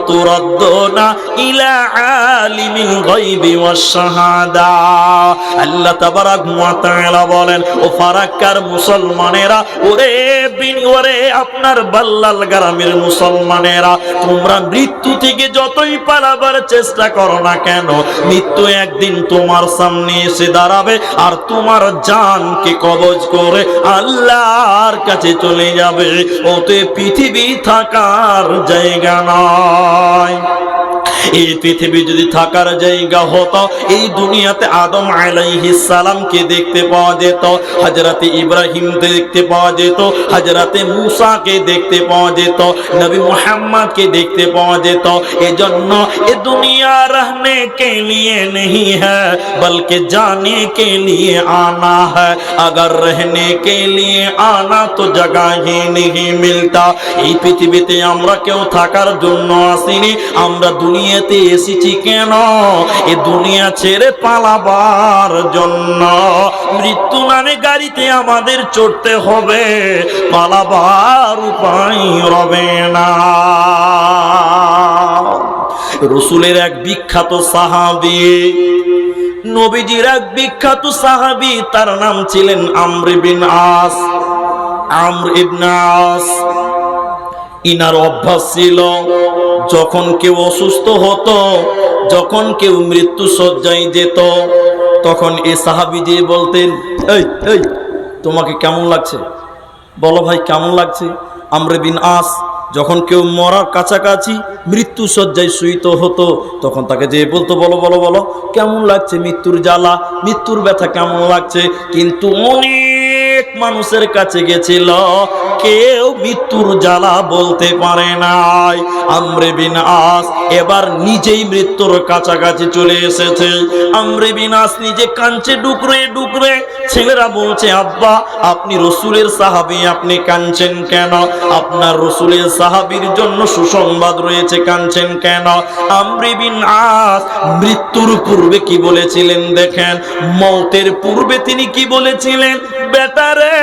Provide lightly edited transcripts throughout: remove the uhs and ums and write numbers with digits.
তুরাদ্দুনা ইলা আলিমিল গায়বি ওয়াশ শাহাদা। আল্লাহ তাবারাক ওয়া তাআলা বলেন, ও ফারাক্কার মুসলমানেরা, ওরে আপনার বাল্লাল গ্রামের মুসলমানেরা, তোমরা মৃত্যু থেকে যতই পালাবার চেষ্টা করো না কেন, মৃত্যু একদিন তোমার সামনে এসে দাঁড়াবে আর তোমার জানকে কবজ করে আল্লাহর কাছে চলে যাবে। ওতে পৃথিবী থাকার জায়গা নয়। এই পৃথিবী যদি থাকার জায়গা হতো, এই দুনিয়াতে আদম আলাইহিস সালামকে দেখতে পাওয়া যেত, হযরতে ইব্রাহিমকে দেখতে পাওয়া যেত, হযরতে মুসাকে দেখতে পাওয়া যেত, নবী মুহাম্মদকে দেখতে পাওয়া যেত। এজন্য এ দুনিয়া रहने के लिए नहीं है बल्कि जाने के लिए आना है। अगर रहने के लिए आना तो जगह ही नहीं मिलता। এই পৃথিবীতে আমরা কেউ থাকার জন্য আসিনি, আমরা দুনিয়াতে এসেছি কেন? এ দুনিয়া ছেড়ে পালাবার জন্য। মৃত্যু মানে গাড়িতে আমাদের চড়তে হবে, পালাবার উপায় রবে না। রাসূলের এক বিখ্যাত সাহাবী, নবীজির এক বিখ্যাত সাহাবী, তার নাম ছিলেন আমর ইবনে আস। আমর ইবনে আস, ইনার অভ্যাস ছিল যখন কেউ অসুস্থ হতো, যখন কেউ মৃত্যু শয্যায় যেত, তখন এই সাহাবী যে বলতেন, এই এই তোমাকে কেমন লাগছে, বলো ভাই কেমন লাগছে। আমর বিন আস যখন কেউ মরার কাছাকাছি মৃত্যু শয্যায় শুইত হতো, তখন তাকে যে বলতো, বলো বলো বলো কেমন লাগছে, মৃত্যুর জ্বালা, মৃত্যুর ব্যথা কেমন লাগছে। কিন্তু অনেক মানুষের কাছে গেছিল, কেউ মৃত্যুর জ্বালা বলতে পারে নাই। আমর বিন আস এবার নিজেই মৃত্যুর কাছাকাছি চলে এসেছে। আমর বিন আস নিজে কাঁদছে ডুকরে ডুকরে। ছেলেরা বলছে, আব্বা আপনি রাসূলের সাহাবী, আপনি কাঁদছেন কেন? আপনার রাসূলের সাহাবীর জন্য সুসংবাদ রয়েছে, কাঁদছেন কেন? আমর বিন আস মৃত্যুর পূর্বে কি বলেছিলেন দেখেন। মওতের পূর্বে তিনি কি বলেছিলেন, বেটা রে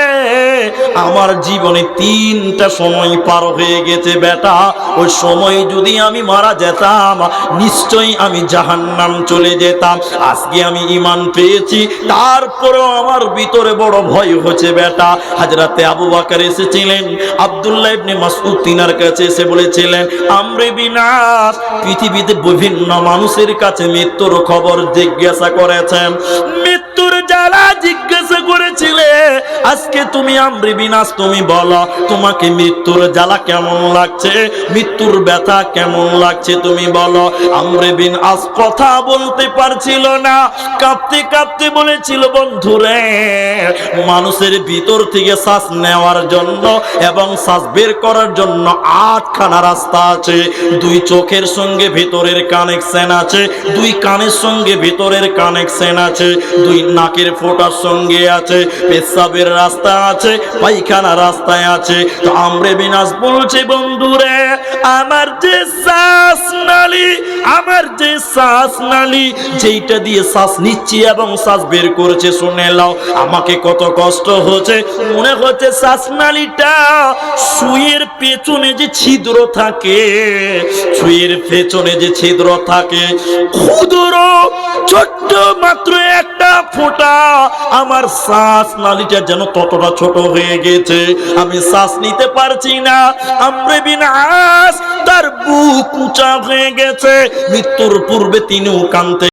আমার জীবনে 3টা সময় পার হয়ে গেছে বেটা, ওই সময় যদি আমি মারা যেতাম নিশ্চয়ই আমি জাহান্নাম চলে যেতাম। আজকে আমি ঈমান পেয়েছি, তারপরেও আমার ভিতরে বড় ভয় হচ্ছে বেটা। হযরতে আবু বকর এসেছিলেন, আব্দুল্লাহ ইবনে মাসউদ তিনার কাছে এসে বলেছিলেন, আমর বিন আস পৃথিবীতে বিভিন্ন মানুষের কাছে মৃত্যুর খবর জিজ্ঞাসা করেছেন, মৃত্যুর জ্বালা জিজ্ঞাসা করেছিলে, আজকে তুমি আমর বিন আস তুমি বলো তোমাকে মৃত্যুর জ্বালা কেমন লাগছে, মৃত্যুর ব্যথা কেমন লাগছে তুমি বলো। আমর বিন আস কথা বলতে পারছিল না, কাঁপতে কাঁপতে বলেছিল, বন্ধুরে মানুষের ভিতর থেকে শ্বাস নেওয়ার জন্য এবং শ্বাস বের করার জন্য 8খানা রাস্তা আছে। 2 চোখের সঙ্গে ভিতরের কানেকশন আছে, 2 কানের সঙ্গে ভিতরের কানেকশন আছে, 2 নাকের ফোঁটার সঙ্গে আছে, পেশাবের রাস্তা আছে, পায়খানা রাস্তায় আছে। তো আমর বিন আস বলছে, বন্ধুরে আমার যে শ্বাস নালী যেটা দিয়ে শ্বাস নিচ্ছি এবং শ্বাস বের করেছে, শুনে নাও আমাকে কত কষ্ট হচ্ছে। মনে হচ্ছে শ্বাস নালীটা সুইয়ের পেছনে যে ছিদ্র থাকে, সুইয়ের পেছনে যে ছিদ্র থাকে, ক্ষুদ্র ছোট্ট মাত্র একটা ফোঁটা, আমার শ্বাস নালীটা যেন ততটা ছোট হয়ে গেছে, আমি শ্বাস নিতে পারছি না। আমর বিন আস তার বুক উঁচা হয়ে গেছে। মৃত্যুর পূর্বে তিনিও কাঁদতে